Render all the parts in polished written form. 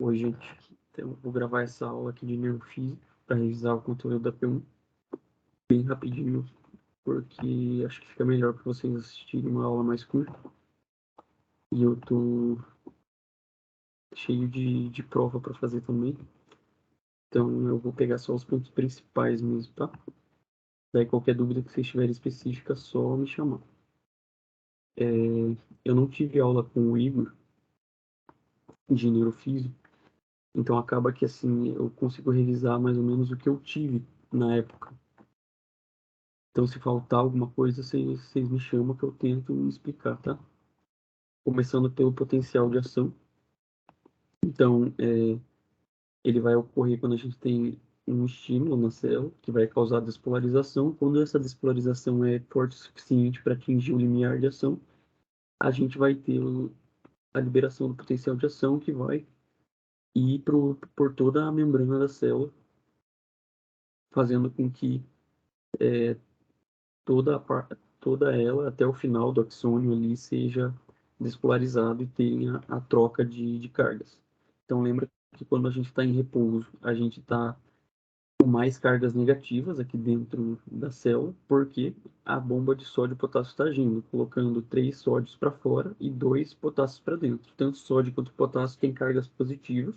Oi, gente. Então, eu vou gravar essa aula aqui de neurofísica para revisar o conteúdo da P1 bem rapidinho, porque acho que fica melhor para vocês assistirem uma aula mais curta. E eu tô cheio de prova para fazer também. Então, eu vou pegar só os pontos principais mesmo, tá? Daí, qualquer dúvida que vocês tiverem específica, só me chamar. Eu não tive aula com o Igor de neurofísica, então acaba que assim eu consigo revisar mais ou menos o que eu tive na época. Então, se faltar alguma coisa, vocês me chamam que eu tento explicar, tá? Começando pelo potencial de ação. Então, ele vai ocorrer quando a gente tem um estímulo na célula que vai causar despolarização. Quando essa despolarização é forte o suficiente para atingir o limiar de ação, a gente vai ter a liberação do potencial de ação que vai ir por toda a membrana da célula, fazendo com que toda ela, até o final do axônio ali, seja despolarizado e tenha a troca de cargas. Então, lembra que quando a gente está em repouso, a gente está com mais cargas negativas aqui dentro da célula, porque a bomba de sódio e potássio está agindo, colocando 3 sódios para fora e 2 potássios para dentro. Tanto sódio quanto potássio têm cargas positivas,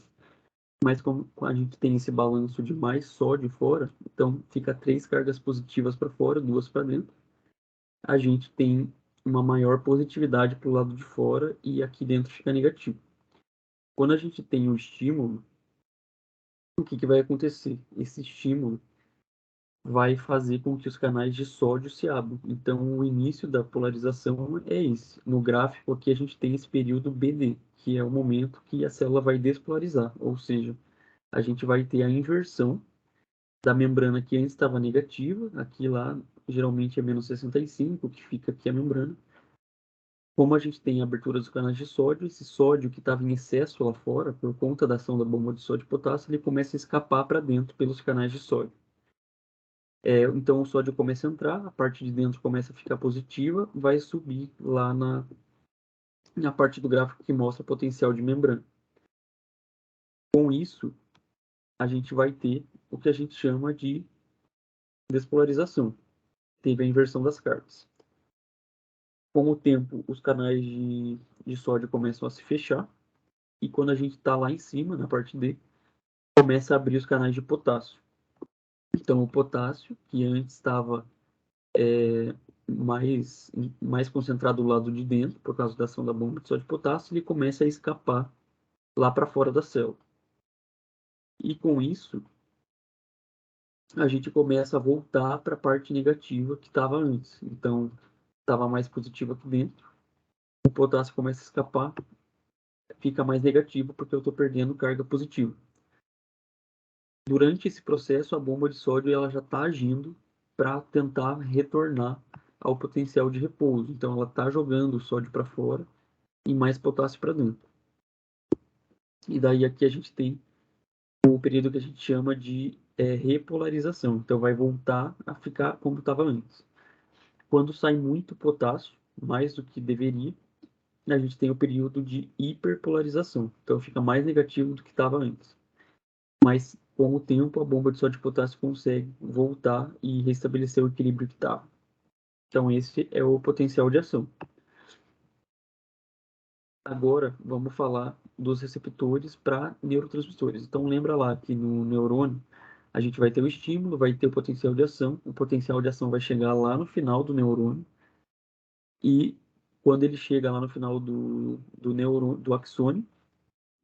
mas como a gente tem esse balanço de mais sódio fora, então fica 3 cargas positivas para fora, 2 para dentro. A gente tem uma maior positividade para o lado de fora e aqui dentro fica negativo. Quando a gente tem o estímulo, o que vai acontecer? Esse estímulo vai fazer com que os canais de sódio se abram. Então, o início da polarização é esse. No gráfico aqui a gente tem esse período BD, que é o momento que a célula vai despolarizar, ou seja, a gente vai ter a inversão da membrana que antes estava negativa, aqui lá geralmente é menos 65, que fica aqui a membrana. Como a gente tem abertura dos canais de sódio, esse sódio que estava em excesso lá fora, por conta da ação da bomba de sódio e potássio, ele começa a escapar para dentro pelos canais de sódio. Então o sódio começa a entrar, a parte de dentro começa a ficar positiva, vai subir lá na parte do gráfico que mostra potencial de membrana. Com isso, a gente vai ter o que a gente chama de despolarização. Teve a inversão das cargas. Com o tempo, os canais de sódio começam a se fechar, e quando a gente está lá em cima, na parte D, começa a abrir os canais de potássio. Então, o potássio, que antes estava mais concentrado do lado de dentro, por causa da ação da bomba de sódio e potássio, ele começa a escapar lá para fora da célula. E com isso, a gente começa a voltar para a parte negativa que estava antes. Então, estava mais positivo aqui dentro, o potássio começa a escapar, fica mais negativo porque eu estou perdendo carga positiva. Durante esse processo, a bomba de sódio ela já está agindo para tentar retornar ao potencial de repouso. Então, ela está jogando o sódio para fora e mais potássio para dentro. E daí aqui a gente tem o período que a gente chama de repolarização. Então, vai voltar a ficar como estava antes. Quando sai muito potássio, mais do que deveria, a gente tem o período de hiperpolarização. Então, fica mais negativo do que estava antes. Mas com o tempo a bomba de sódio e potássio consegue voltar e restabelecer o equilíbrio que estava. Então esse é o potencial de ação. Agora vamos falar dos receptores para neurotransmissores. Então lembra lá que no neurônio a gente vai ter o estímulo, vai ter o potencial de ação. O potencial de ação vai chegar lá no final do neurônio e quando ele chega lá no final do neurônio, do axônio,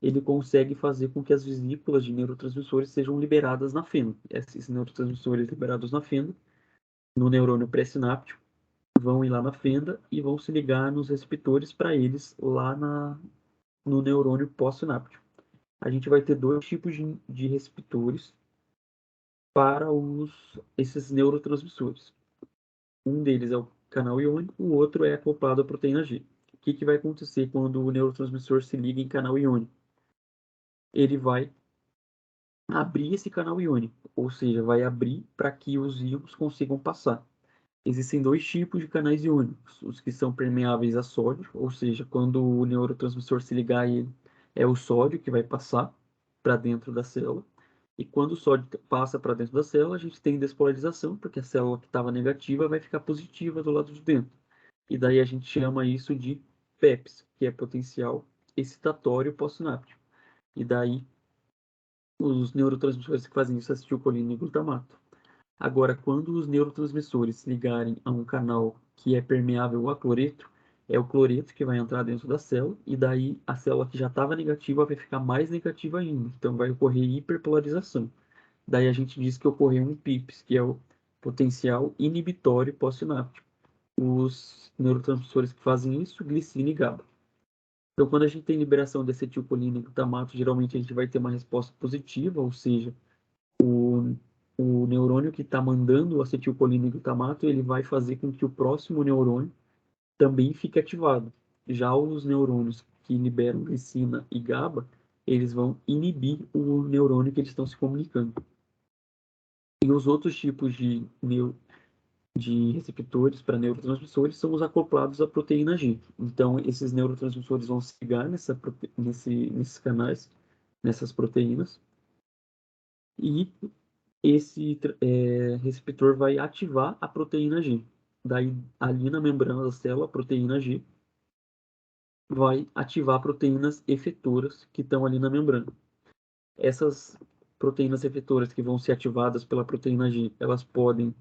ele consegue fazer com que as vesículas de neurotransmissores sejam liberadas na fenda. Esses neurotransmissores liberados na fenda, no neurônio pré-sináptico, vão ir lá na fenda e vão se ligar nos receptores para eles lá no neurônio pós-sináptico. A gente vai ter dois tipos de receptores para esses neurotransmissores. Um deles é o canal iônico, o outro é acoplado à proteína G. O que vai acontecer quando o neurotransmissor se liga em canal iônico? Ele vai abrir esse canal iônico, ou seja, vai abrir para que os íons consigam passar. Existem dois tipos de canais iônicos, os que são permeáveis a sódio, ou seja, quando o neurotransmissor se ligar a ele, é o sódio que vai passar, para dentro da célula. E quando o sódio passa para dentro da célula, a gente tem despolarização, porque a célula que estava negativa vai ficar positiva do lado de dentro. E daí a gente chama isso de PEPs, que é potencial excitatório pós-sináptico. E daí os neurotransmissores que fazem isso é acetilcolina e glutamato. Agora, quando os neurotransmissores se ligarem a um canal que é permeável a cloreto, é o cloreto que vai entrar dentro da célula, e daí a célula que já estava negativa vai ficar mais negativa ainda. Então vai ocorrer hiperpolarização. Daí a gente diz que ocorreu um PIPS, que é o potencial inibitório pós-sináptico. Os neurotransmissores que fazem isso, glicina e GABA. Então, quando a gente tem liberação de acetilcolina e glutamato, geralmente a gente vai ter uma resposta positiva, ou seja, o neurônio que está mandando o acetilcolina e glutamato, ele vai fazer com que o próximo neurônio também fique ativado. Já os neurônios que liberam glicina e GABA, eles vão inibir o neurônio que eles estão se comunicando. E os outros tipos de receptores para neurotransmissores são os acoplados à proteína G. Então, esses neurotransmissores vão se ligar nesses canais, nessas proteínas, e esse receptor vai ativar a proteína G. Daí, ali na membrana da célula, a proteína G vai ativar proteínas efetoras que estão ali na membrana. Essas proteínas efetoras que vão ser ativadas pela proteína G, elas podem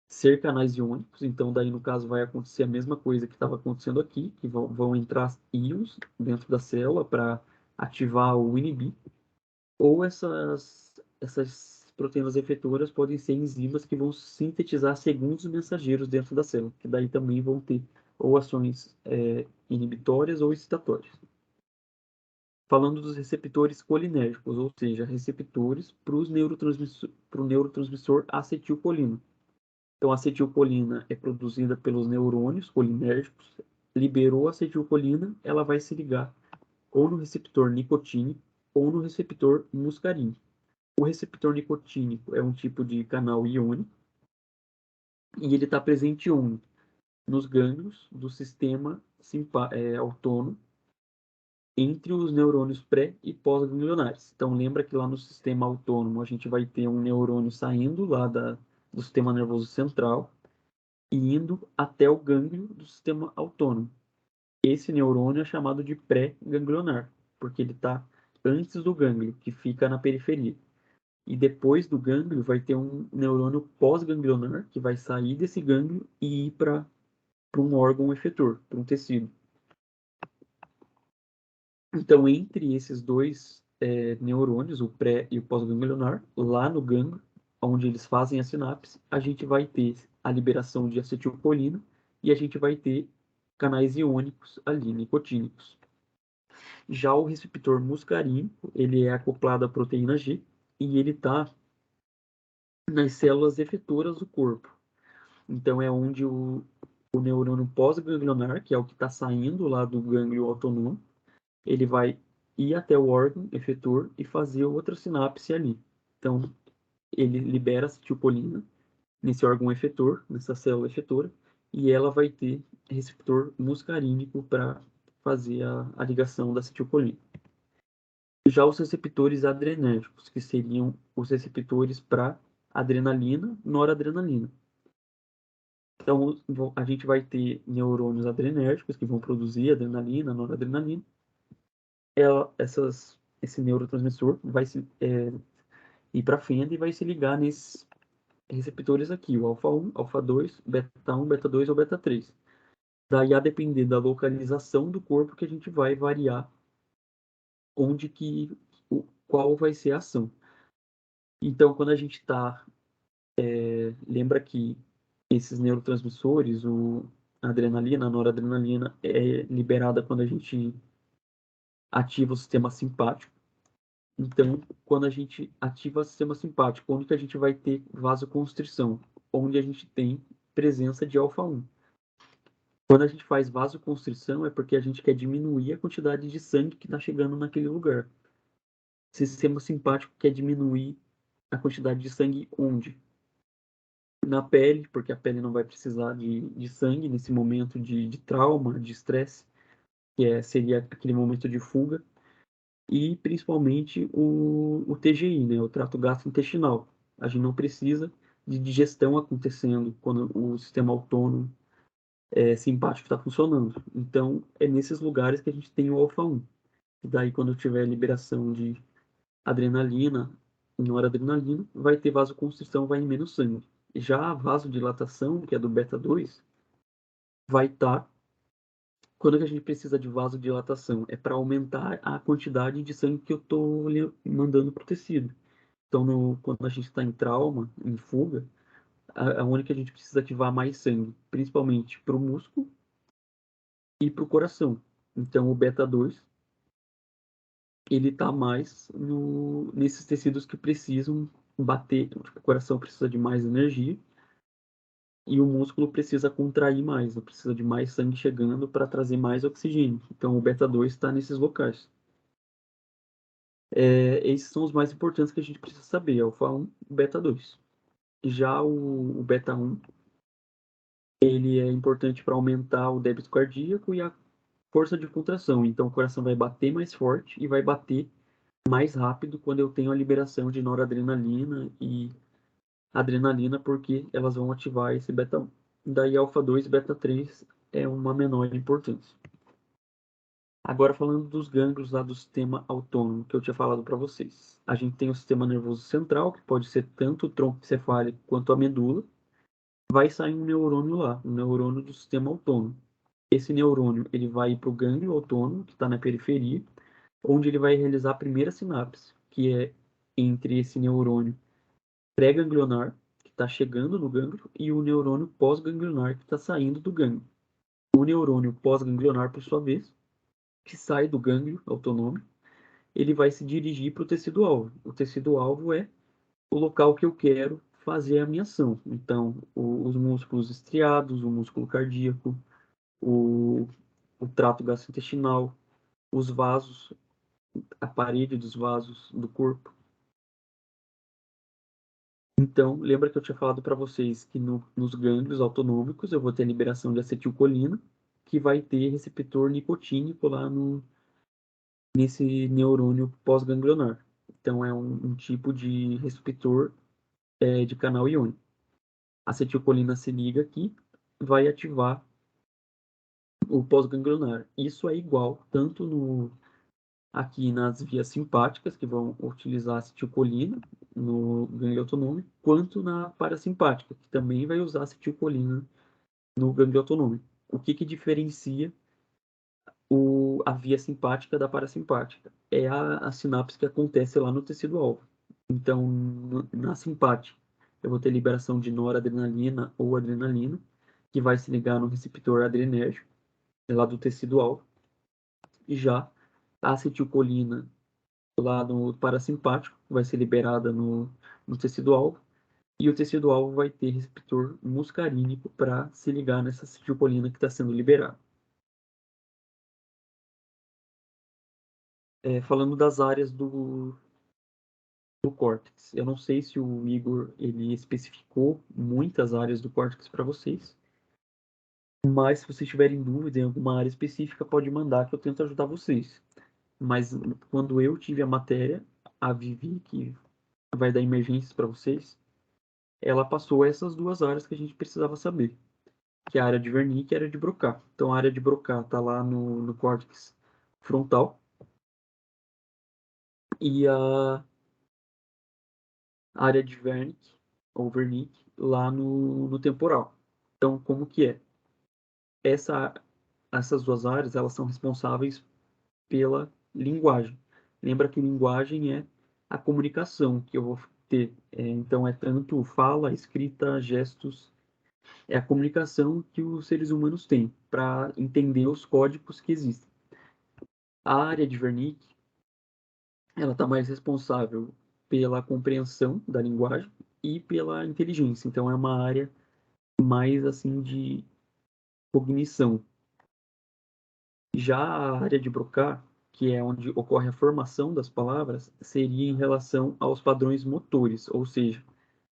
ser canais iônicos, então daí no caso vai acontecer a mesma coisa que estava acontecendo aqui, que vão entrar íons dentro da célula para ativar ou inibir, ou essas proteínas efetoras podem ser enzimas que vão sintetizar segundos mensageiros dentro da célula, que daí também vão ter ou ações inibitórias ou excitatórias. Falando dos receptores colinérgicos, ou seja, receptores para o neurotransmissor acetilcolina. Então, a acetilcolina é produzida pelos neurônios colinérgicos, liberou a acetilcolina, ela vai se ligar ou no receptor nicotínico ou no receptor muscarínico. O receptor nicotínico é um tipo de canal iônico e ele está presente onde? Nos gânglios do sistema autônomo entre os neurônios pré e pós-ganglionares. Então, lembra que lá no sistema autônomo a gente vai ter um neurônio saindo lá do sistema nervoso central e indo até o gânglio do sistema autônomo. Esse neurônio é chamado de pré-ganglionar, porque ele está antes do gânglio, que fica na periferia. E depois do gânglio vai ter um neurônio pós-ganglionar, que vai sair desse gânglio e ir para um órgão efetor, para um tecido. Então, entre esses dois neurônios, o pré e o pós-ganglionar, lá no gânglio, onde eles fazem a sinapse, a gente vai ter a liberação de acetilcolina e a gente vai ter canais iônicos ali, nicotínicos. Já o receptor muscarínico, ele é acoplado à proteína G e ele está nas células efetoras do corpo. Então, é onde o neurônio pós-ganglionar, que é o que está saindo lá do gânglio autônomo, ele vai ir até o órgão efetor e fazer outra sinapse ali. Então, ele libera acetilcolina nesse órgão efetor, nessa célula efetora, e ela vai ter receptor muscarínico para fazer a ligação da acetilcolina. Já os receptores adrenérgicos, que seriam os receptores para adrenalina, noradrenalina. Então, a gente vai ter neurônios adrenérgicos que vão produzir adrenalina, noradrenalina. Esse neurotransmissor vai ir para a fenda e vai se ligar nesses receptores aqui, o alfa-1, alfa-2, beta-1, beta-2 ou beta-3. Daí, a depender da localização do corpo, que a gente vai variar qual vai ser a ação. Então, quando a gente lembra que esses neurotransmissores, a adrenalina, a noradrenalina, é liberada quando a gente ativa o sistema simpático. Então, quando a gente ativa o sistema simpático, onde que a gente vai ter vasoconstrição? Onde a gente tem presença de alfa-1. Quando a gente faz vasoconstrição, é porque a gente quer diminuir a quantidade de sangue que está chegando naquele lugar. O sistema simpático quer diminuir a quantidade de sangue onde? Na pele, porque a pele não vai precisar de sangue nesse momento de trauma, de estresse, seria aquele momento de fuga. e principalmente o TGI, né, o trato gastrointestinal. A gente não precisa de digestão acontecendo quando o sistema autônomo simpático está funcionando. Então, é nesses lugares que a gente tem o alfa-1. E daí, quando tiver liberação de adrenalina, noradrenalina, vai ter vasoconstrição, vai em menos sangue. Já a vasodilatação, que é do beta-2, vai estar quando que a gente precisa de vasodilatação? É para aumentar a quantidade de sangue que eu estou mandando para o tecido. Então, quando a gente está em trauma, em fuga, aonde que a gente precisa ativar mais sangue? Principalmente para o músculo e para o coração. Então, o beta-2, ele está mais nesses tecidos que precisam bater. Tipo, o coração precisa de mais energia e o músculo precisa contrair mais, né? Precisa de mais sangue chegando para trazer mais oxigênio. Então, o beta-2 está nesses locais. Esses são os mais importantes que a gente precisa saber, alfa-1 e beta-2. Já o beta-1, ele é importante para aumentar o débito cardíaco e a força de contração. Então, o coração vai bater mais forte e vai bater mais rápido quando eu tenho a liberação de noradrenalina e adrenalina, porque elas vão ativar esse beta-1. Daí, alfa-2 e beta-3 é uma menor importância. Agora, falando dos gânglios lá do sistema autônomo, que eu tinha falado para vocês. A gente tem o sistema nervoso central, que pode ser tanto o tronco encefálico quanto a medula. Vai sair um neurônio lá, um neurônio do sistema autônomo. Esse neurônio ele vai para o gânglio autônomo, que está na periferia, onde ele vai realizar a primeira sinapse, que é entre esse neurônio pré-ganglionar, que está chegando no gânglio, e o neurônio pós-ganglionar, que está saindo do gânglio. O neurônio pós-ganglionar, por sua vez, que sai do gânglio autônomo, ele vai se dirigir para o tecido-alvo. O tecido-alvo é o local que eu quero fazer a minha ação. Então, os músculos estriados, o músculo cardíaco, o, o trato gastrointestinal, os vasos, a parede dos vasos do corpo. Então, lembra que eu tinha falado para vocês que nos gânglios autonômicos eu vou ter a liberação de acetilcolina, que vai ter receptor nicotínico lá nesse neurônio pós-ganglionar. Então, é um tipo de receptor de canal iônico. A acetilcolina se liga aqui, vai ativar o pós-ganglionar. Isso é igual tanto aqui nas vias simpáticas, que vão utilizar a acetilcolina no gânglio autonômico, quanto na parasimpática, que também vai usar acetilcolina no gânglio autonômico. O que diferencia a via simpática da parasimpática? É a sinapse que acontece lá no tecido-alvo. Então, na simpática, eu vou ter liberação de noradrenalina ou adrenalina, que vai se ligar no receptor adrenérgico, lá do tecido-alvo. E já a acetilcolina, lá no parasimpático, vai ser liberada no tecido-alvo. E o tecido-alvo vai ter receptor muscarínico para se ligar nessa acetilcolina que está sendo liberada. Falando das áreas do córtex. Eu não sei se o Igor ele especificou muitas áreas do córtex para vocês, mas se vocês tiverem dúvida em alguma área específica, pode mandar que eu tento ajudar vocês. Mas quando eu tive a matéria, a Vivi, que vai dar emergências para vocês, ela passou essas duas áreas que a gente precisava saber, que é a área de Wernicke e a área de Broca. Então a área de Broca está lá no córtex frontal e a área de Wernicke, ou Wernicke, lá no temporal. Então, como que é? Essa, essas duas áreas, elas são responsáveis pela linguagem. Lembra que linguagem é a comunicação que eu vou ter. Então, é tanto fala, escrita, gestos. É a comunicação que os seres humanos têm para entender os códigos que existem. A área de Wernicke, ela está mais responsável pela compreensão da linguagem e pela inteligência. Então, é uma área mais assim de cognição. Já a área de Broca, que é onde ocorre a formação das palavras, seria em relação aos padrões motores, ou seja,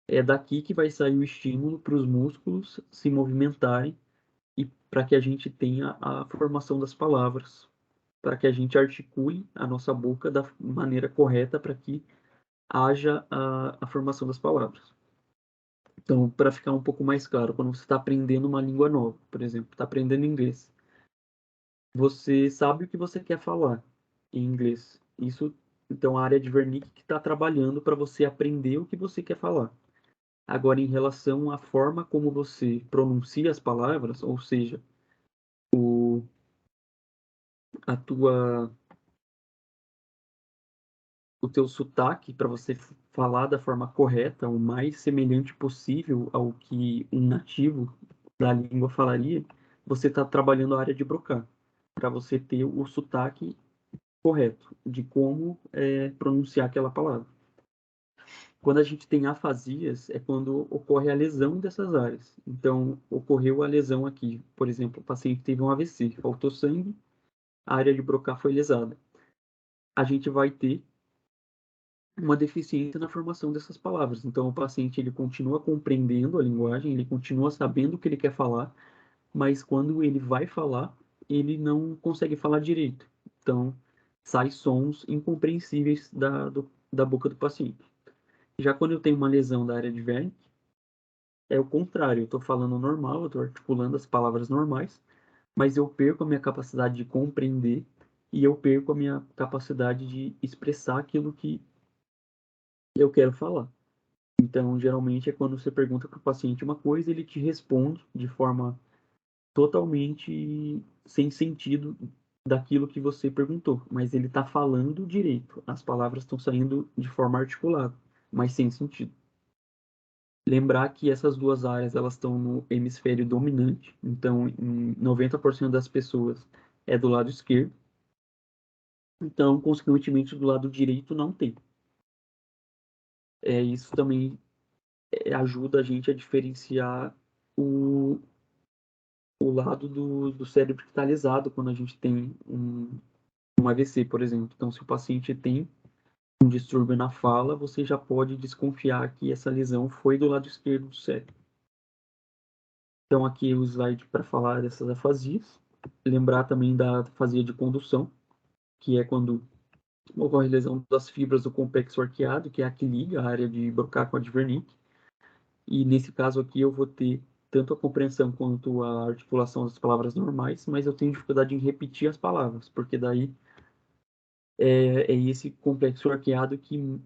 é daqui que vai sair o estímulo para os músculos se movimentarem e para que a gente tenha a formação das palavras. para que a gente articule a nossa boca da maneira correta para que haja a formação das palavras. Então, para ficar um pouco mais claro, quando você está aprendendo uma língua nova, por exemplo, está aprendendo inglês, você sabe o que você quer falar em inglês. Isso, então, a área de Wernicke que está trabalhando para você aprender o que você quer falar. Agora, em relação à forma como você pronuncia as palavras, ou seja, a tua, o teu sotaque para você falar da forma correta, o mais semelhante possível ao que um nativo da língua falaria, você está trabalhando a área de Broca, para você ter o sotaque correto de como pronunciar aquela palavra. Quando a gente tem afasias, é quando ocorre a lesão dessas áreas. Então, ocorreu a lesão aqui. Por exemplo, o paciente teve um AVC, faltou sangue, a área de Broca foi lesada. A gente vai ter uma deficiência na formação dessas palavras. Então, o paciente ele continua compreendendo a linguagem, ele continua sabendo o que ele quer falar, mas quando ele vai falar, ele não consegue falar direito. Então, sai sons incompreensíveis da boca do paciente. Já quando eu tenho uma lesão da área de Wernicke, é o contrário. Eu estou falando normal, eu estou articulando as palavras normais, mas eu perco a minha capacidade de compreender e eu perco a minha capacidade de expressar aquilo que eu quero falar. Então, geralmente é quando você pergunta para o paciente uma coisa, ele te responde de forma totalmente sem sentido daquilo que você perguntou, mas ele está falando direito. As palavras estão saindo de forma articulada, mas sem sentido. Lembrar que essas duas áreas elas estão no hemisfério dominante, então em 90% das pessoas é do lado esquerdo, então consequentemente do lado direito não tem. Isso também ajuda a gente a diferenciar o, o lado do cérebro que está lesado quando a gente tem um AVC, por exemplo. Então, se o paciente tem um distúrbio na fala, você já pode desconfiar que essa lesão foi do lado esquerdo do cérebro. Então, aqui o slide para falar dessas afasias. Lembrar também da afasia de condução, que é quando ocorre lesão das fibras do complexo arqueado, que é a que liga a área de Broca com a de Wernicke. E nesse caso aqui eu vou ter tanto a compreensão quanto a articulação das palavras normais, mas eu tenho dificuldade em repetir as palavras, porque daí é esse complexo arqueado que,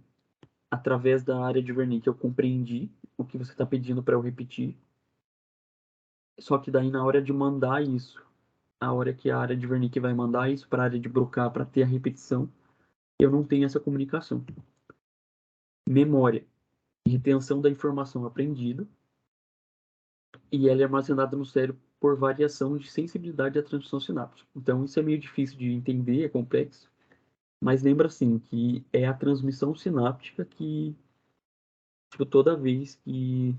através da área de Wernicke, eu compreendi o que você está pedindo para eu repetir. Só que daí na hora de mandar isso, a hora que a área de Wernicke vai mandar isso para a área de Broca para ter a repetição, eu não tenho essa comunicação. Memória, retenção da informação aprendida, e ela é armazenada no cérebro por variação de sensibilidade à transmissão sináptica. Então, isso é meio difícil de entender, é complexo, mas lembra assim que é a transmissão sináptica que, tipo, toda vez que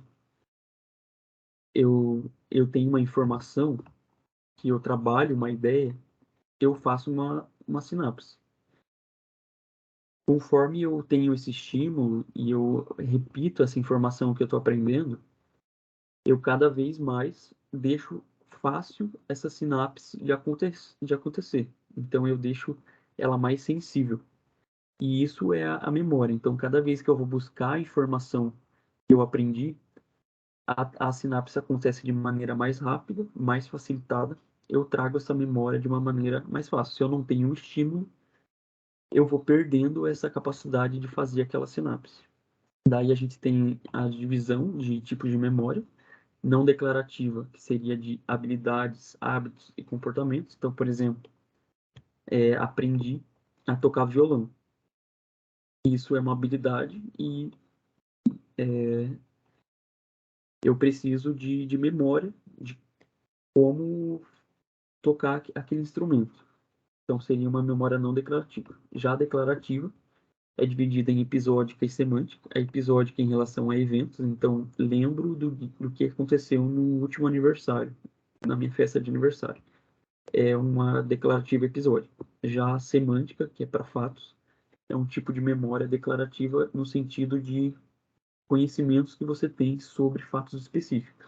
eu tenho uma informação, que eu trabalho uma ideia, eu faço uma sinapse. Conforme eu tenho esse estímulo e eu repito essa informação que eu estou aprendendo, eu cada vez mais deixo fácil essa sinapse de acontecer. Então eu deixo ela mais sensível. E isso é a memória. Então cada vez que eu vou buscar a informação que eu aprendi, a sinapse acontece de maneira mais rápida, mais facilitada. Eu trago essa memória de uma maneira mais fácil. Se eu não tenho um estímulo, eu vou perdendo essa capacidade de fazer aquela sinapse. Daí a gente tem a divisão de tipos de memória não declarativa, que seria de habilidades, hábitos e comportamentos. Então, por exemplo, aprendi a tocar violão. Isso é uma habilidade e eu preciso de memória de como tocar aquele instrumento. Então, seria uma memória não declarativa. Já a declarativa é dividida em episódica e semântica. A episódica em relação a eventos, então lembro do que aconteceu no último aniversário, na minha festa de aniversário. É uma declarativa episódica. Já a semântica, que é para fatos, é um tipo de memória declarativa no sentido de conhecimentos que você tem sobre fatos específicos.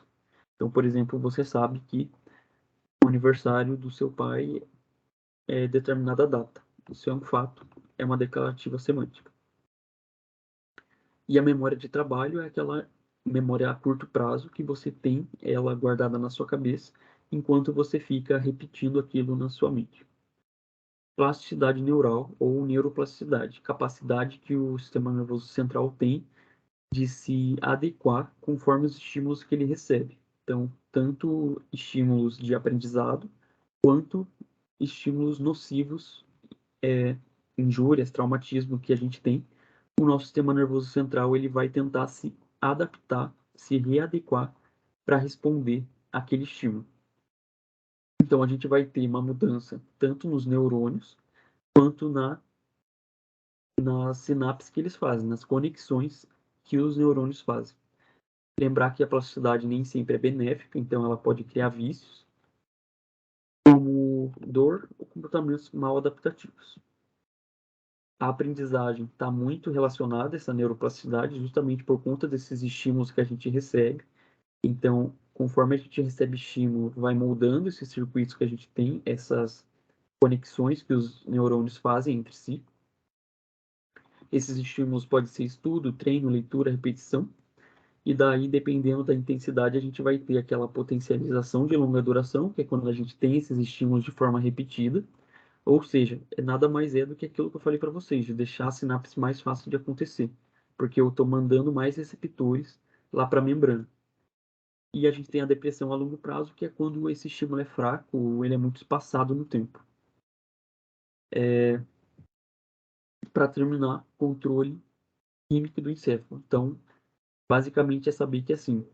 Então, por exemplo, você sabe que o aniversário do seu pai determinada data. Isso é um fato, é uma declarativa semântica. E a memória de trabalho é aquela memória a curto prazo que você tem ela guardada na sua cabeça enquanto você fica repetindo aquilo na sua mente. Plasticidade neural ou neuroplasticidade, capacidade que o sistema nervoso central tem de se adequar conforme os estímulos que ele recebe. Então, tanto estímulos de aprendizado quanto estímulos nocivos, injúrias, traumatismo que a gente tem, o nosso sistema nervoso central ele vai tentar se adaptar, se readequar para responder àquele estímulo. Então a gente vai ter uma mudança tanto nos neurônios quanto nas sinapses que eles fazem, nas conexões que os neurônios fazem. Lembrar que a plasticidade nem sempre é benéfica, então ela pode criar vícios, como dor ou comportamentos mal adaptativos. A aprendizagem está muito relacionada a essa neuroplasticidade, justamente por conta desses estímulos que a gente recebe. Então, conforme a gente recebe estímulo, vai moldando esses circuitos que a gente tem, essas conexões que os neurônios fazem entre si. Esses estímulos podem ser estudo, treino, leitura, repetição. E daí, dependendo da intensidade, a gente vai ter aquela potencialização de longa duração, que é quando a gente tem esses estímulos de forma repetida. Ou seja, nada mais é do que aquilo que eu falei para vocês, de deixar a sinapse mais fácil de acontecer. Porque eu estou mandando mais receptores lá para a membrana. E a gente tem a depressão a longo prazo, que é quando esse estímulo é fraco ou ele é muito espaçado no tempo. Para terminar, controle químico do encéfalo. Então, basicamente é saber que assim,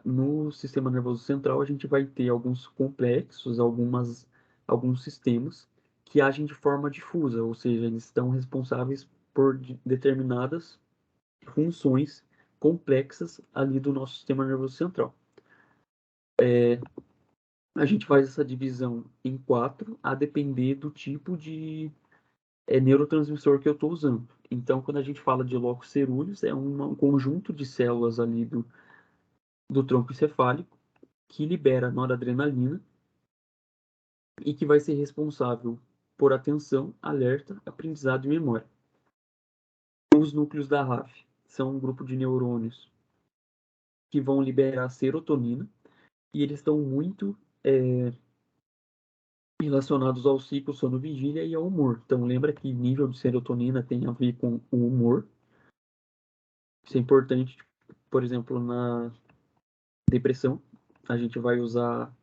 no sistema nervoso central a gente vai ter alguns complexos, alguns sistemas que agem de forma difusa, ou seja, eles estão responsáveis por determinadas funções complexas ali do nosso sistema nervoso central. A gente faz essa divisão em quatro, a depender do tipo de neurotransmissor que eu estou usando. Então, quando a gente fala de locus cerúleus, é um conjunto de células ali do tronco encefálico que libera noradrenalina e que vai ser responsável por atenção, alerta, aprendizado e memória. Os núcleos da RAF são um grupo de neurônios que vão liberar serotonina e eles estão muito relacionados ao ciclo sono-vigília e ao humor. Então, lembra que nível de serotonina tem a ver com o humor. Isso é importante, por exemplo, na depressão. A gente vai usar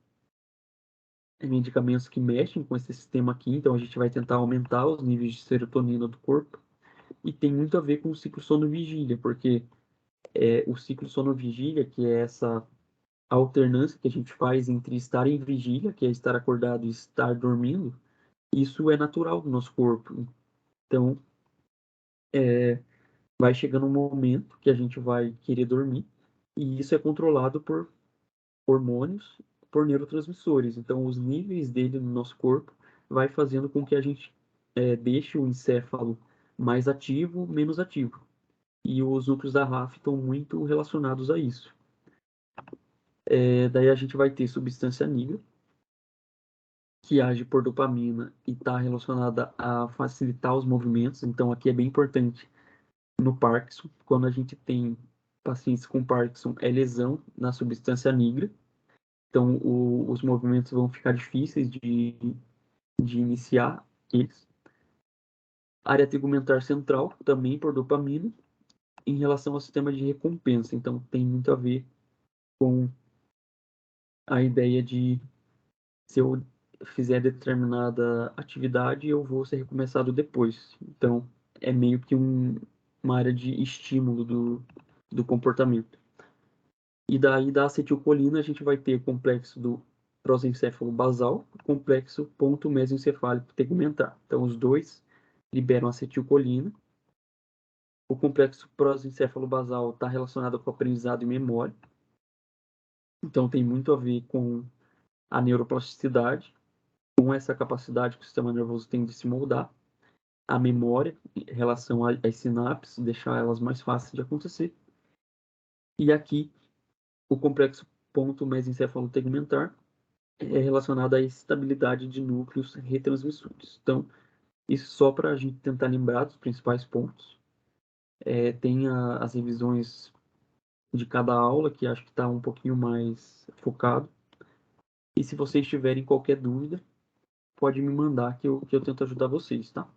medicamentos que mexem com esse sistema aqui, então a gente vai tentar aumentar os níveis de serotonina do corpo. E tem muito a ver com o ciclo sono-vigília, porque o ciclo sono-vigília, que é essa alternância que a gente faz entre estar em vigília, que é estar acordado, e estar dormindo, isso é natural do nosso corpo. Então, vai chegando um momento que a gente vai querer dormir, e isso é controlado por hormônios, por neurotransmissores. Então, os níveis dele no nosso corpo vai fazendo com que a gente deixe o encéfalo mais ativo, menos ativo. E os núcleos da RAF estão muito relacionados a isso. Daí a gente vai ter substância nigra, que age por dopamina e está relacionada a facilitar os movimentos. Então, aqui é bem importante no Parkinson, quando a gente tem pacientes com Parkinson, é lesão na substância nigra. Então, os movimentos vão ficar difíceis de iniciar eles. Área tegumentar central, também por dopamina, em relação ao sistema de recompensa. Então, tem muito a ver com a ideia de se eu fizer determinada atividade, eu vou ser recompensado depois. Então, é meio que uma área de estímulo do comportamento. E daí, da acetilcolina, a gente vai ter o complexo do prosencéfalo basal, o complexo ponto mesencefálico tegumentar. Então, os dois liberam acetilcolina. O complexo prosencéfalo basal está relacionado com aprendizado e memória. Então, tem muito a ver com a neuroplasticidade, com essa capacidade que o sistema nervoso tem de se moldar, a memória em relação às sinapses, deixar elas mais fáceis de acontecer. E aqui, o complexo ponto mesencéfalo tegumentar, é relacionado à estabilidade de núcleos retransmissores. Então, isso só para a gente tentar lembrar dos principais pontos. Tem as revisões de cada aula, que acho que está um pouquinho mais focado. E se vocês tiverem qualquer dúvida, pode me mandar que eu tento ajudar vocês, tá?